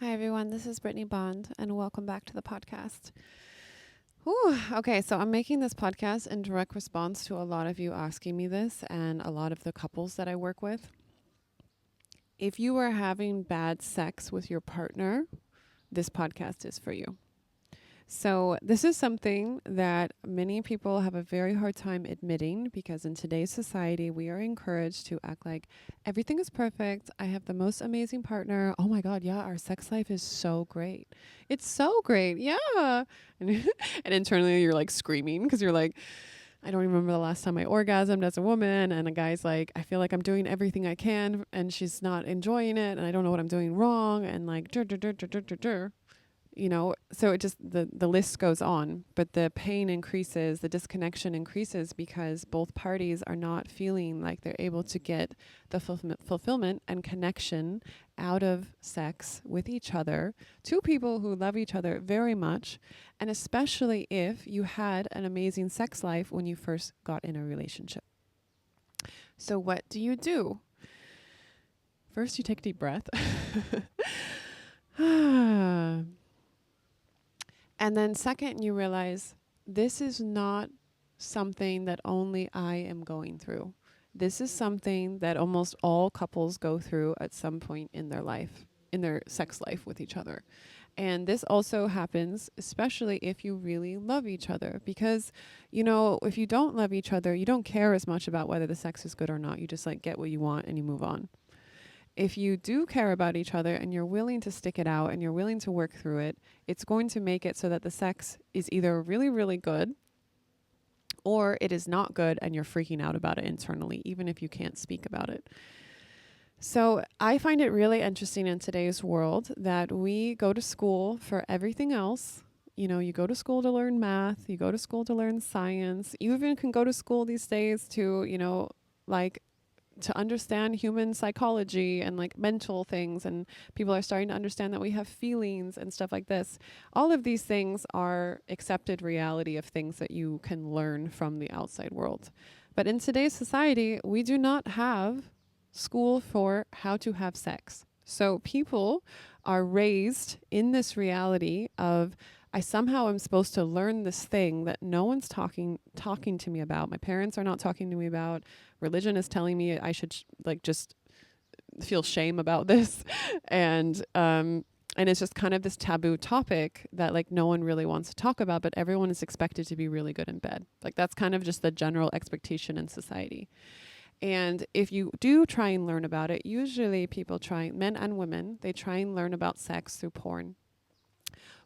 Hi, everyone. This is Brittnee Bond, and welcome back to the podcast. Whew. Okay, so I'm making this podcast in direct response to a lot of you asking me this and a lot of the couples that I work with. If you are having bad sex with your partner, this podcast is for you. So this is something that many people have a very hard time admitting because in today's society, we are encouraged to act like everything is perfect. I have the most amazing partner. Oh my God, yeah, our sex life is so great. It's so great. Yeah. And internally you're like screaming because you're like, I don't remember the last time I orgasmed as a woman. And a guy's like, I feel like I'm doing everything I can and she's not enjoying it. And I don't know what I'm doing wrong. And like, so it just the list goes on, but the pain increases, the disconnection increases because both parties are not feeling like they're able to get the fulfillment and connection out of sex with each other, two people who love each other very much, and especially if you had an amazing sex life when you first got in a relationship. So what do? First, you take a deep breath. And then second, you realize this is not something that only I am going through. This is something that almost all couples go through at some point in their life, in their sex life with each other. And this also happens, especially if you really love each other. Because, if you don't love each other, you don't care as much about whether the sex is good or not. You just get what you want and you move on. If you do care about each other and you're willing to stick it out and you're willing to work through it, it's going to make it so that the sex is either really, really good or it is not good and you're freaking out about it internally, even if you can't speak about it. So I find it really interesting in today's world that we go to school for everything else. You go to school to learn math, you go to school to learn science. You even can go to school these days to, to understand human psychology and mental things, and people are starting to understand that we have feelings and stuff like this. All of these things are accepted reality of things that you can learn from the outside world. But in today's society, we do not have school for how to have sex. So people are raised in this reality of, I somehow am supposed to learn this thing that no one's talking to me about. My parents are not talking to me about. Religion is telling me I should just feel shame about this, and it's just kind of this taboo topic that no one really wants to talk about, but everyone is expected to be really good in bed. That's kind of just the general expectation in society. And if you do try and learn about it, usually people try, men and women, they try and learn about sex through porn.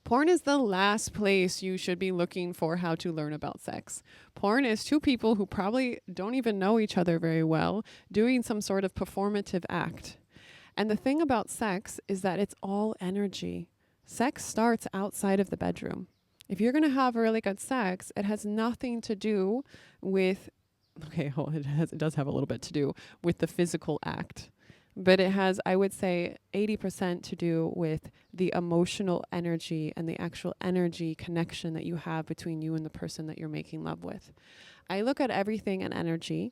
Porn is the last place you should be looking for how to learn about sex. Porn is two people who probably don't even know each other very well doing some sort of performative act. And the thing about sex is that it's all energy. Sex starts outside of the bedroom. If you're going to have really good sex, it has nothing to do with, it does have a little bit to do with the physical act. But it has, I would say, 80% to do with the emotional energy and the actual energy connection that you have between you and the person that you're making love with. I look at everything in energy.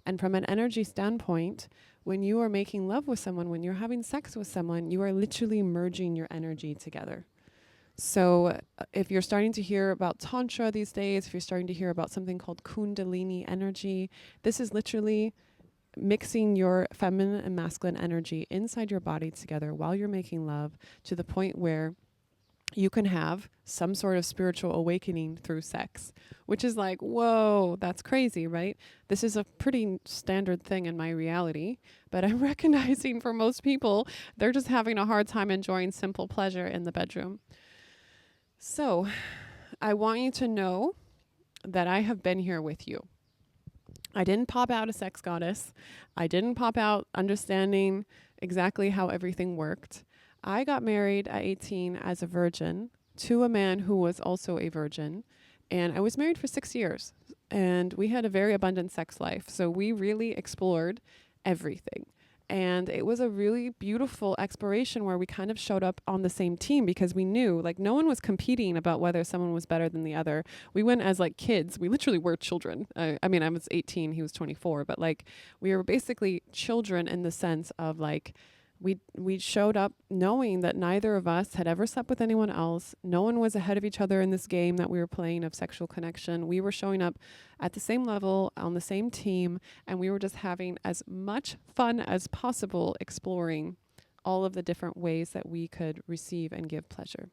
And from an energy standpoint, when you are making love with someone, when you're having sex with someone, you are literally merging your energy together. So if you're starting to hear about Tantra these days, if you're starting to hear about something called Kundalini energy, this is literally mixing your feminine and masculine energy inside your body together while you're making love to the point where you can have some sort of spiritual awakening through sex, which is whoa, that's crazy, right? This is a pretty standard thing in my reality, but I'm recognizing for most people, they're just having a hard time enjoying simple pleasure in the bedroom. So I want you to know that I have been here with you. I didn't pop out a sex goddess. I didn't pop out understanding exactly how everything worked. I got married at 18 as a virgin to a man who was also a virgin. And I was married for 6 years. And we had a very abundant sex life. So we really explored everything. And it was a really beautiful exploration where we kind of showed up on the same team because we knew no one was competing about whether someone was better than the other. We went as kids. We literally were children. I was 18, he was 24, but we were basically children in the sense of We showed up knowing that neither of us had ever slept with anyone else. No one was ahead of each other in this game that we were playing of sexual connection. We were showing up at the same level, on the same team, and we were just having as much fun as possible exploring all of the different ways that we could receive and give pleasure.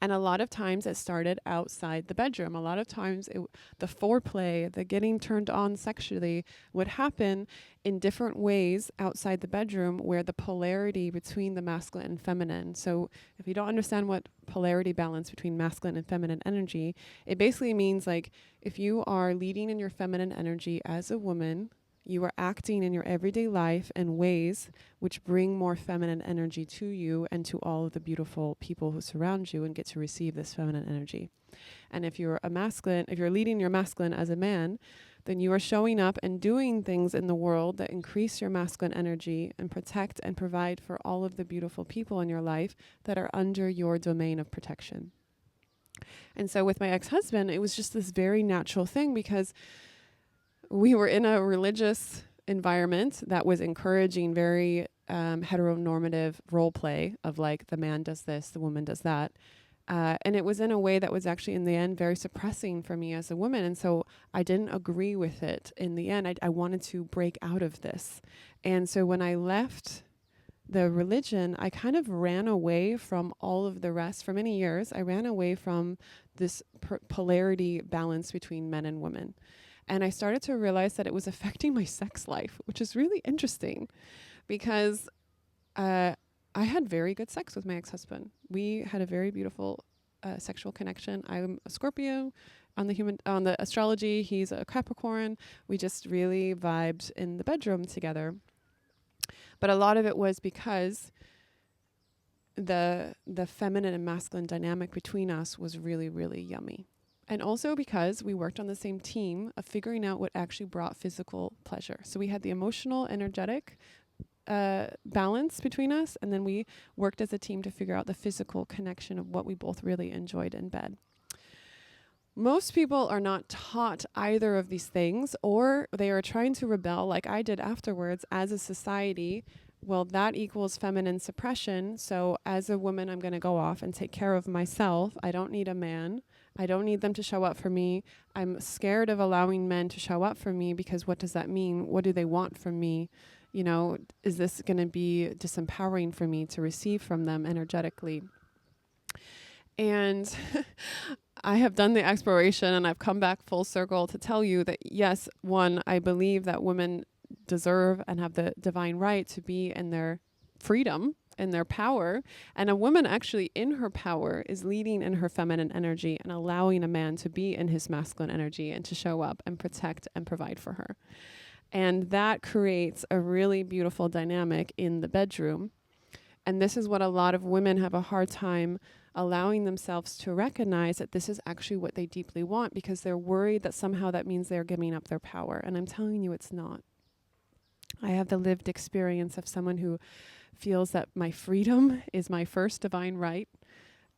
And a lot of times it started outside the bedroom. A lot of times the foreplay, the getting turned on sexually would happen in different ways outside the bedroom, where the polarity between the masculine and feminine. So if you don't understand what polarity balance between masculine and feminine energy, it basically means like if you are leading in your feminine energy as a woman, you are acting in your everyday life in ways which bring more feminine energy to you and to all of the beautiful people who surround you and get to receive this feminine energy. And if you're leading your masculine as a man, then you are showing up and doing things in the world that increase your masculine energy and protect and provide for all of the beautiful people in your life that are under your domain of protection. And so with my ex-husband, it was just this very natural thing, because we were in a religious environment that was encouraging very heteronormative role play of like the man does this, the woman does that. And it was in a way that was actually in the end very suppressing for me as a woman. And so I didn't agree with it in the end. I wanted to break out of this. And so when I left the religion, I kind of ran away from all of the rest. For many years, I ran away from this polarity balance between men and women. And I started to realize that it was affecting my sex life, which is really interesting, because I had very good sex with my ex-husband. We had a very beautiful sexual connection. I'm a Scorpio on the astrology. He's a Capricorn. We just really vibed in the bedroom together. But a lot of it was because the feminine and masculine dynamic between us was really, really yummy. And also because we worked on the same team of figuring out what actually brought physical pleasure. So we had the emotional, energetic balance between us, and then we worked as a team to figure out the physical connection of what we both really enjoyed in bed. Most people are not taught either of these things, or they are trying to rebel like I did afterwards as a society. Well, that equals feminine suppression. So as a woman, I'm going to go off and take care of myself. I don't need a man. I don't need them to show up for me. I'm scared of allowing men to show up for me, because what does that mean? What do they want from me? You know, is this going to be disempowering for me to receive from them energetically? And I have done the exploration, and I've come back full circle to tell you that, yes, one, I believe that women deserve and have the divine right to be in their freedom, in their power. And a woman actually in her power is leading in her feminine energy and allowing a man to be in his masculine energy and to show up and protect and provide for her. And that creates a really beautiful dynamic in the bedroom. And this is what a lot of women have a hard time allowing themselves to recognize, that this is actually what they deeply want, because they're worried that somehow that means they're giving up their power. And I'm telling you, it's not. I have the lived experience of someone who feels that my freedom is my first divine right,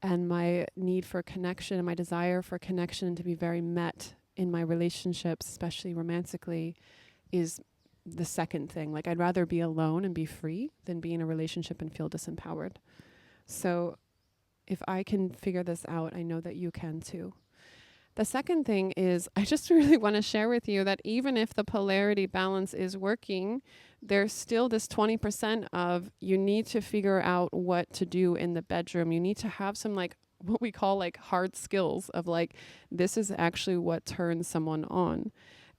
and my need for connection and my desire for connection to be very met in my relationships, especially romantically, is the second thing. Like, I'd rather be alone and be free than be in a relationship and feel disempowered. So if I can figure this out, I know that you can too. The second thing is, I just really want to share with you that even if the polarity balance is working, there's still this 20% of you need to figure out what to do in the bedroom. You need to have some like what we call like hard skills of like, this is actually what turns someone on.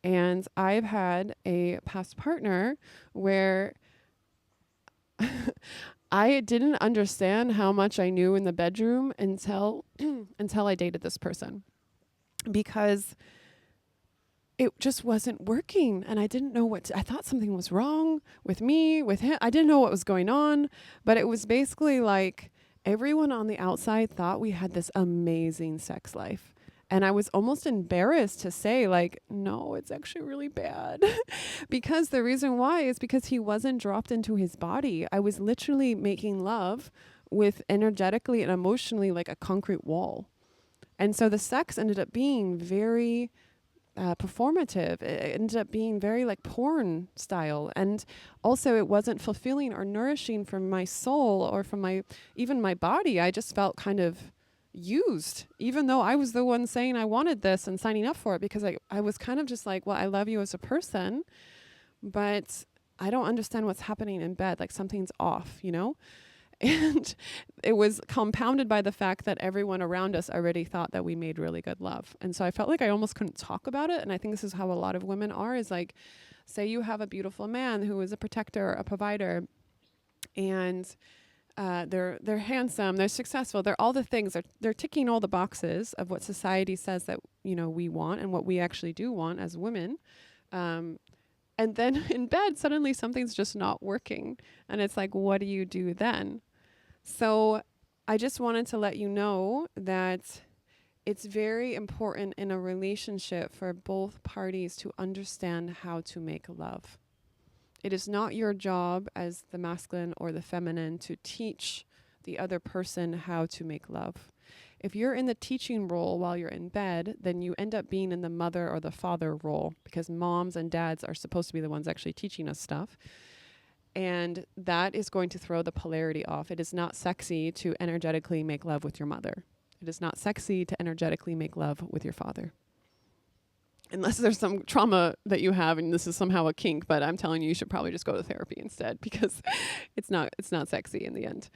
And I've had a past partner where I didn't understand how much I knew in the bedroom until I dated this person, because it just wasn't working. And I didn't know I thought something was wrong with me, with him. I didn't know what was going on, but it was basically like everyone on the outside thought we had this amazing sex life. And I was almost embarrassed to say, like, no, it's actually really bad. Because the reason why is because he wasn't dropped into his body. I was literally making love with energetically and emotionally like a concrete wall. And so the sex ended up being very performative. It ended up being very like porn style. And also it wasn't fulfilling or nourishing for my soul or from even my body. I just felt kind of used, even though I was the one saying I wanted this and signing up for it, because I was kind of just like, well, I love you as a person, but I don't understand what's happening in bed. Like something's off, you know? And it was compounded by the fact that everyone around us already thought that we made really good love. And so I felt like I almost couldn't talk about it. And I think this is how a lot of women are, is like, say you have a beautiful man who is a protector, a provider, and they're handsome, they're successful, they're all the things, they're ticking all the boxes of what society says that, you know, we want and what we actually do want as women. And then in bed, suddenly something's just not working. And it's like, what do you do then? So I just wanted to let you know that it's very important in a relationship for both parties to understand how to make love. It is not your job as the masculine or the feminine to teach the other person how to make love. If you're in the teaching role while you're in bed, then you end up being in the mother or the father role, because moms and dads are supposed to be the ones actually teaching us stuff. And that is going to throw the polarity off. It is not sexy to energetically make love with your mother. It is not sexy to energetically make love with your father. Unless there's some trauma that you have and this is somehow a kink, but I'm telling you, you should probably just go to therapy instead, because it's not sexy in the end.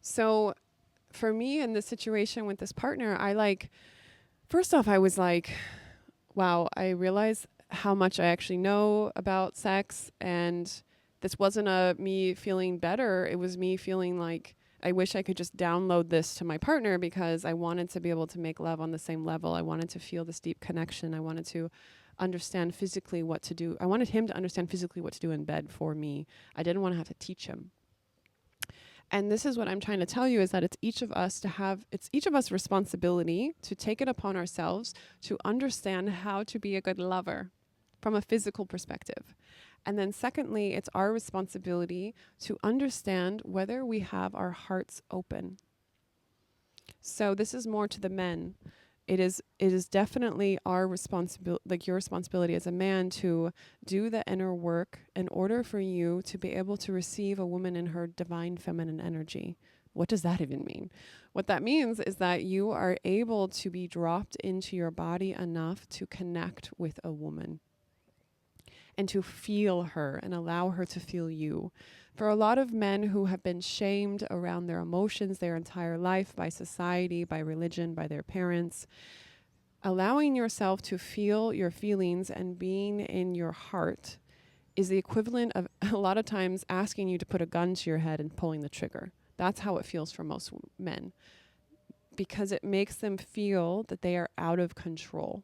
So for me in this situation with this partner, first off, I was like, wow, I realized how much I actually know about sex, and this wasn't me feeling better. It was me feeling like I wish I could just download this to my partner, because I wanted to be able to make love on the same level. I wanted to feel this deep connection. I wanted to understand physically what to do. I wanted him to understand physically what to do in bed for me. I didn't want to have to teach him. And this is what I'm trying to tell you, is that it's each of us responsibility to take it upon ourselves to understand how to be a good lover from a physical perspective. And then secondly, it's our responsibility to understand whether we have our hearts open. So this is more to the men. It is definitely our responsibility, like your responsibility as a man, to do the inner work in order for you to be able to receive a woman in her divine feminine energy. What does that even mean? What that means is that you are able to be dropped into your body enough to connect with a woman and to feel her and allow her to feel you. For a lot of men who have been shamed around their emotions their entire life by society, by religion, by their parents, allowing yourself to feel your feelings and being in your heart is the equivalent of a lot of times asking you to put a gun to your head and pulling the trigger. That's how it feels for most men, because it makes them feel that they are out of control.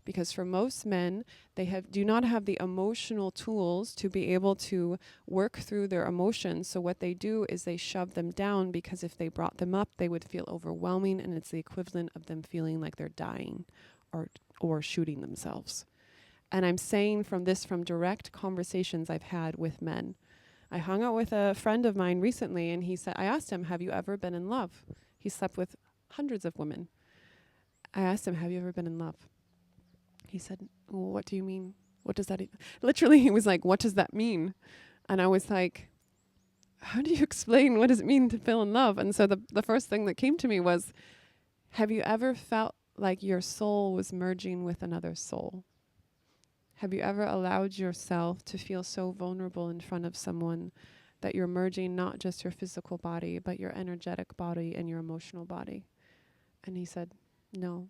Because for most men, they do not have the emotional tools to be able to work through their emotions. So what they do is they shove them down, because if they brought them up, they would feel overwhelming, and it's the equivalent of them feeling like they're dying or shooting themselves. And I'm saying from direct conversations I've had with men. I hung out with a friend of mine recently, and I asked him, have you ever been in love? He slept with hundreds of women. I asked him, have you ever been in love? He said, well, what do you mean? What does that even? Literally, he was like, what does that mean? And I was like, how do you explain what does it mean to feel in love? And so the first thing that came to me was, have you ever felt like your soul was merging with another soul? Have you ever allowed yourself to feel so vulnerable in front of someone that you're merging not just your physical body, but your energetic body and your emotional body? And he said, no.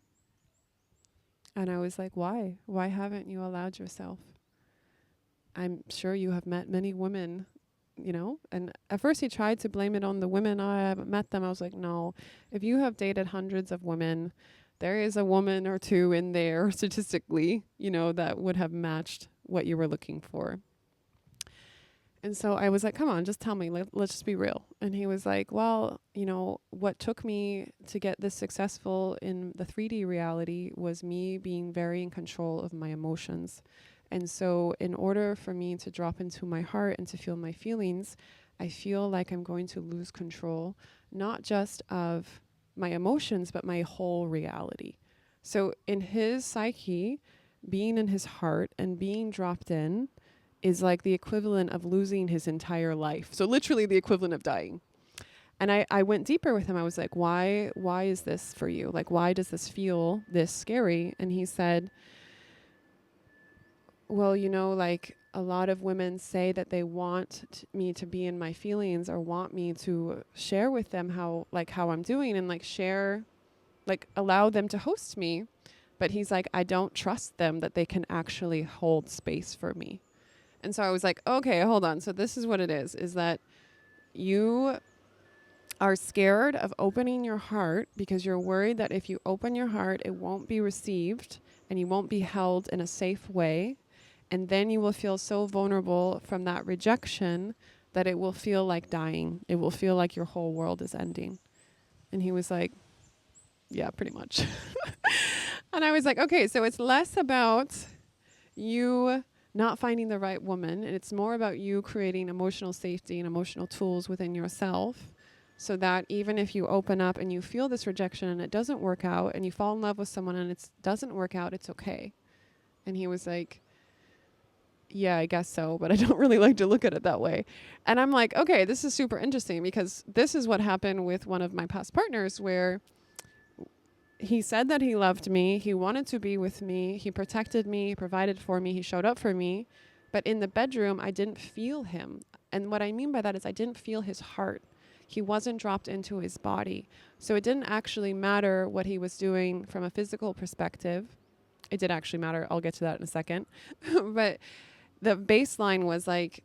And I was like, why? Why haven't you allowed yourself? I'm sure you have met many women, you know? And at first he tried to blame it on the women. Oh, I haven't met them. I was like, no. If you have dated hundreds of women, there is a woman or two in there statistically, you know, that would have matched what you were looking for. And so I was like, come on, just tell me, let's just be real. And he was like, well, you know, what took me to get this successful in the 3D reality was me being very in control of my emotions. And so in order for me to drop into my heart and to feel my feelings, I feel like I'm going to lose control, not just of my emotions, but my whole reality. So in his psyche, being in his heart and being dropped in is like the equivalent of losing his entire life. So literally the equivalent of dying. And I went deeper with him. I was like, why is this for you? Like, why does this feel this scary? And he said, well, like a lot of women say that they want me to be in my feelings or want me to share with them how I'm doing and share, allow them to host me. But he's like, I don't trust them that they can actually hold space for me. And so I was like, okay, hold on. So this is what it is that you are scared of opening your heart because you're worried that if you open your heart, it won't be received and you won't be held in a safe way. And then you will feel so vulnerable from that rejection that it will feel like dying. It will feel like your whole world is ending. And he was like, yeah, pretty much. And I was like, okay, so it's less about you not finding the right woman, and it's more about you creating emotional safety and emotional tools within yourself so that even if you open up and you feel this rejection and it doesn't work out and you fall in love with someone and it doesn't work out, it's okay. And he was like, yeah, I guess so, but I don't really like to look at it that way. And I'm like, okay, this is super interesting because this is what happened with one of my past partners where he said that he loved me, he wanted to be with me, he protected me, he provided for me, he showed up for me. But in the bedroom, I didn't feel him. And what I mean by that is I didn't feel his heart. He wasn't dropped into his body. So it didn't actually matter what he was doing from a physical perspective. It did actually matter. I'll get to that in a second. But the baseline was like,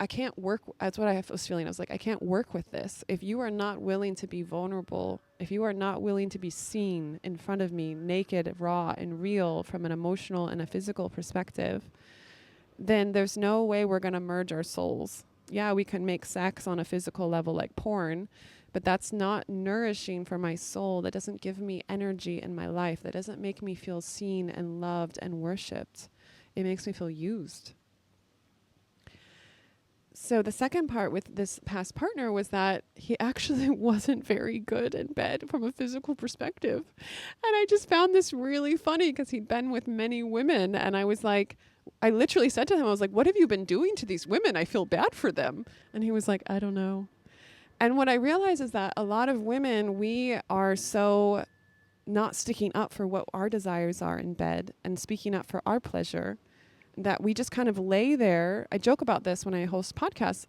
I can't work. That's what I was feeling. I was like, I can't work with this. If you are not willing to be vulnerable, if you are not willing to be seen in front of me, naked, raw, and real from an emotional and a physical perspective, then there's no way we're going to merge our souls. Yeah, we can make sex on a physical level like porn, but that's not nourishing for my soul. That doesn't give me energy in my life. That doesn't make me feel seen and loved and worshipped. It makes me feel used. So the second part with this past partner was that he actually wasn't very good in bed from a physical perspective. And I just found this really funny because he'd been with many women. And I was like, I literally said to him, I was like, what have you been doing to these women? I feel bad for them. And he was like, I don't know. And what I realized is that a lot of women, we are so not sticking up for what our desires are in bed and speaking up for our pleasure that we just kind of lay there. I joke about this when I host podcasts,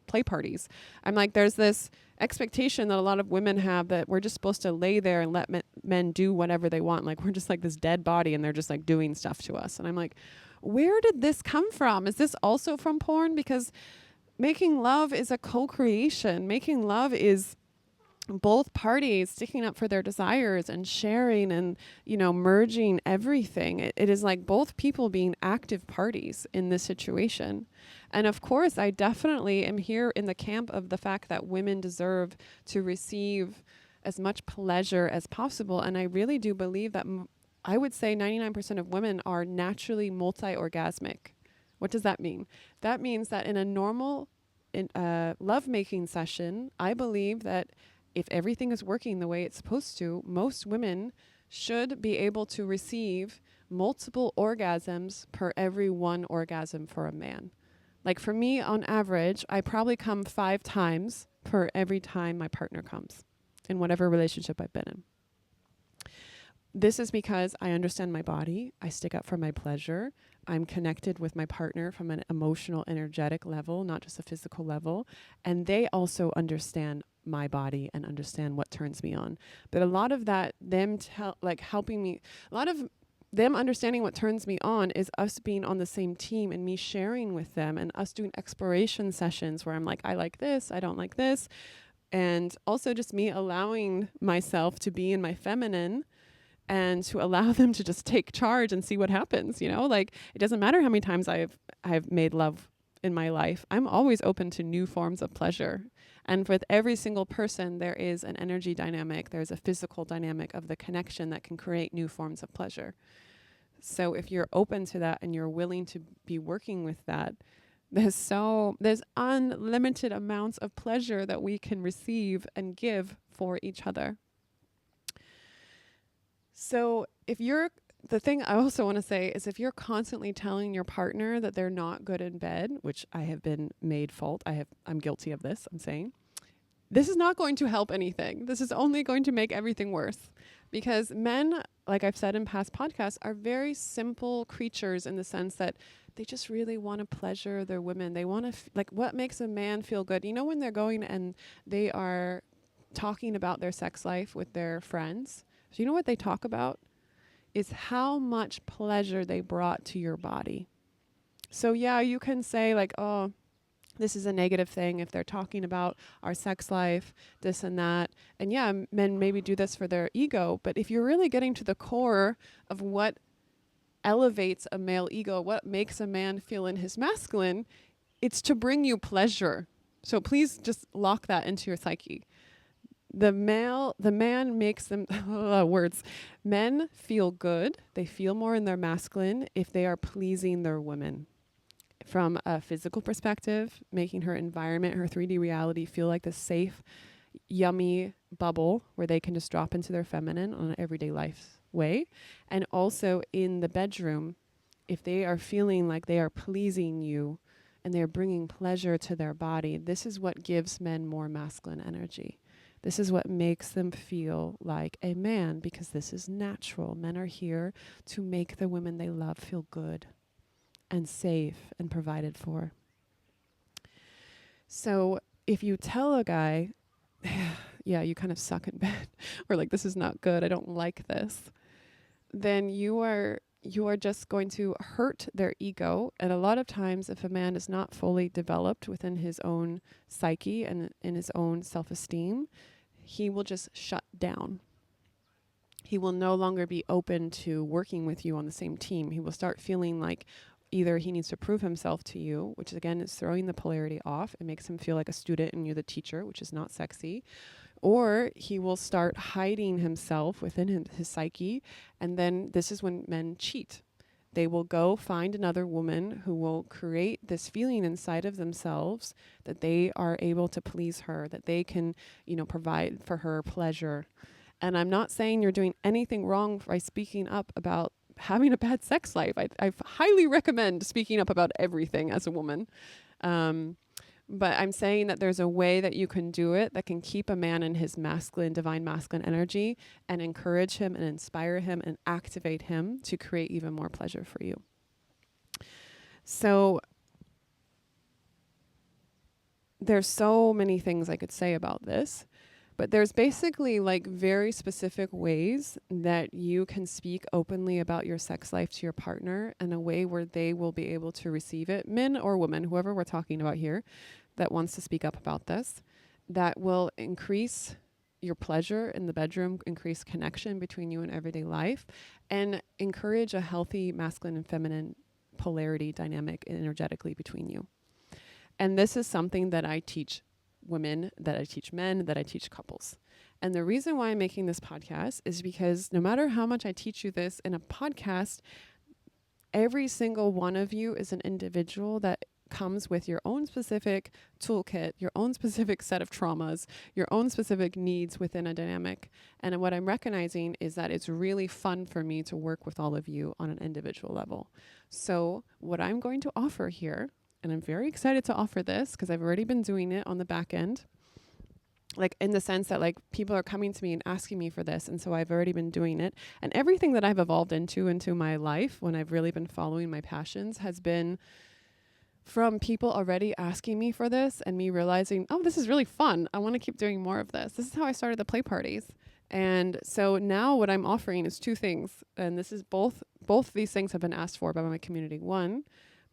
play parties. I'm like, there's this expectation that a lot of women have that we're just supposed to lay there and let men do whatever they want. Like we're just like this dead body and they're just like doing stuff to us. And I'm like, where did this come from? Is this also from porn? Because making love is a co-creation. Making love is both parties sticking up for their desires and sharing and, merging everything. It is like both people being active parties in this situation. And of course, I definitely am here in the camp of the fact that women deserve to receive as much pleasure as possible. And I really do believe that I would say 99% of women are naturally multi-orgasmic. What does that mean? That means that in a normal lovemaking session, I believe that if everything is working the way it's supposed to, most women should be able to receive multiple orgasms per every one orgasm for a man. Like for me, on average, I probably come 5 times per every time my partner comes in whatever relationship I've been in. This is because I understand my body. I stick up for my pleasure. I'm connected with my partner from an emotional, energetic level, not just a physical level. And they also understand my body and understand what turns me on. But a lot of that, helping me, a lot of them understanding what turns me on is us being on the same team and me sharing with them and us doing exploration sessions where I'm like, I like this, I don't like this. And also just me allowing myself to be in my feminine and to allow them to just take charge and see what happens, it doesn't matter how many times I've made love in my life. I'm always open to new forms of pleasure. And with every single person, there is an energy dynamic. There's a physical dynamic of the connection that can create new forms of pleasure. So if you're open to that and you're willing to be working with that, there's unlimited amounts of pleasure that we can receive and give for each other. So the thing I also want to say is if you're constantly telling your partner that they're not good in bed, which I have been made fault, I'm guilty of this, I'm saying, this is not going to help anything. This is only going to make everything worse. Because men, like I've said in past podcasts, are very simple creatures in the sense that they just really want to pleasure their women. They want to, like, what makes a man feel good? You know, when they're going and they are talking about their sex life with their friends, so you know what they talk about? Is how much pleasure they brought to your body. So yeah, you can say like, oh, this is a negative thing if they're talking about our sex life, this and that. And yeah, men maybe do this for their ego, but if you're really getting to the core of what elevates a male ego, what makes a man feel in his masculine, it's to bring you pleasure. So please just lock that into your psyche. The man makes them, words. Men feel good. They feel more in their masculine if they are pleasing their women. From a physical perspective, making her environment, her 3D reality feel like this safe, yummy bubble where they can just drop into their feminine on an everyday life way. And also in the bedroom, if they are feeling like they are pleasing you and they're bringing pleasure to their body, this is what gives men more masculine energy. This is what makes them feel like a man, because this is natural. Men are here to make the women they love feel good and safe and provided for. So if you tell a guy, yeah, you kind of suck in bed, or like, this is not good, I don't like this, then you are just going to hurt their ego. And a lot of times, if a man is not fully developed within his own psyche and in his own self-esteem, he will just shut down. He will no longer be open to working with you on the same team. He will start feeling like either he needs to prove himself to you, which again is throwing the polarity off. It makes him feel like a student and you're the teacher, which is not sexy. Or he will start hiding himself within his psyche. And then this is when men cheat. They will go find another woman who will create this feeling inside of themselves that they are able to please her, that they can, provide for her pleasure. And I'm not saying you're doing anything wrong by speaking up about having a bad sex life. I highly recommend speaking up about everything as a woman. But I'm saying that there's a way that you can do it that can keep a man in his masculine, divine masculine energy and encourage him and inspire him and activate him to create even more pleasure for you. So there's so many things I could say about this. But there's basically like very specific ways that you can speak openly about your sex life to your partner in a way where they will be able to receive it, men or women, whoever we're talking about here, that wants to speak up about this, that will increase your pleasure in the bedroom, increase connection between you and everyday life, and encourage a healthy masculine and feminine polarity dynamic energetically between you. And this is something that I teach women, that I teach men, that I teach couples. And the reason why I'm making this podcast is because no matter how much I teach you this in a podcast, every single one of you is an individual that comes with your own specific toolkit, your own specific set of traumas, your own specific needs within a dynamic. And what I'm recognizing is that it's really fun for me to work with all of you on an individual level. So what I'm going to offer here, and I'm very excited to offer this because I've already been doing it on the back end, like in the sense that like people are coming to me and asking me for this. And so I've already been doing it. And everything that I've evolved into my life when I've really been following my passions has been from people already asking me for this and me realizing, oh, this is really fun. I want to keep doing more of this. This is how I started the play parties. And so now what I'm offering is two things. And this is both these things have been asked for by my community. One,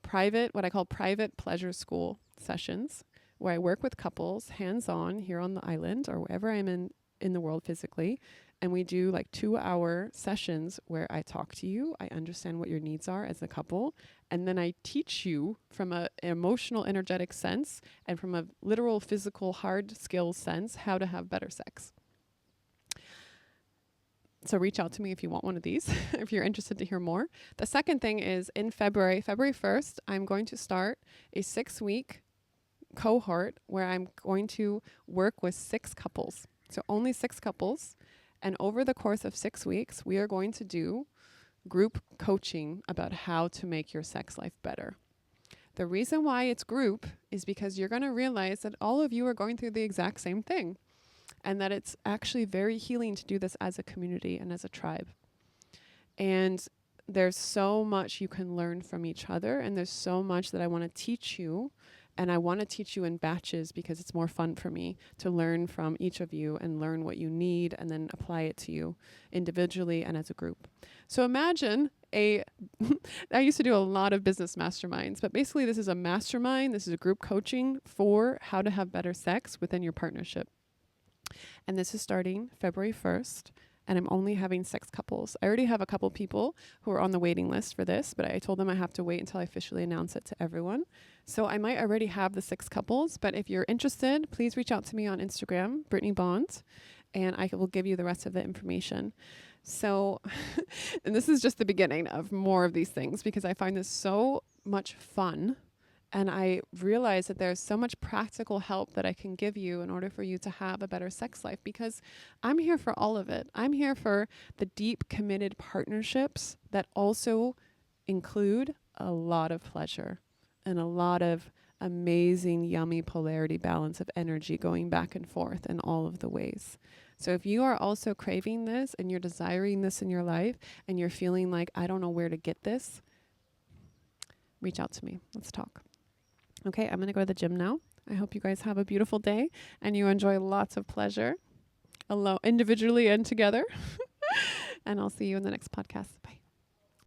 what I call private pleasure school sessions, where I work with couples hands-on here on the island or wherever I'm in the world physically. And we do like 2-hour sessions where I talk to you. I understand what your needs are as a couple. And then I teach you from an emotional, energetic sense and from a literal, physical, hard skills sense how to have better sex. So reach out to me if you want one of these, if you're interested to hear more. The second thing is in February 1st, I'm going to start a 6-week cohort where I'm going to work with 6 couples. So only 6 couples. And over the course of 6 weeks, we are going to do group coaching about how to make your sex life better. The reason why it's group is because you're going to realize that all of you are going through the exact same thing, and that it's actually very healing to do this as a community and as a tribe. And there's so much you can learn from each other, and there's so much that I want to teach you. And I want to teach you in batches because it's more fun for me to learn from each of you and learn what you need and then apply it to you individually and as a group. So imagine I used to do a lot of business masterminds, but basically this is a mastermind. This is a group coaching for how to have better sex within your partnership. And this is starting February 1st. And I'm only having 6 couples. I already have a couple people who are on the waiting list for this, but I told them I have to wait until I officially announce it to everyone. So I might already have the 6 couples, but if you're interested, please reach out to me on Instagram, Brittnee Bond, and I will give you the rest of the information. So, and this is just the beginning of more of these things because I find this so much fun. And I realize that there's so much practical help that I can give you in order for you to have a better sex life, because I'm here for all of it. I'm here for the deep, committed partnerships that also include a lot of pleasure and a lot of amazing, yummy polarity balance of energy going back and forth in all of the ways. So if you are also craving this and you're desiring this in your life and you're feeling like, I don't know where to get this, reach out to me. Let's talk. Okay, I'm going to go to the gym now. I hope you guys have a beautiful day and you enjoy lots of pleasure, alone, individually and together. And I'll see you in the next podcast. Bye.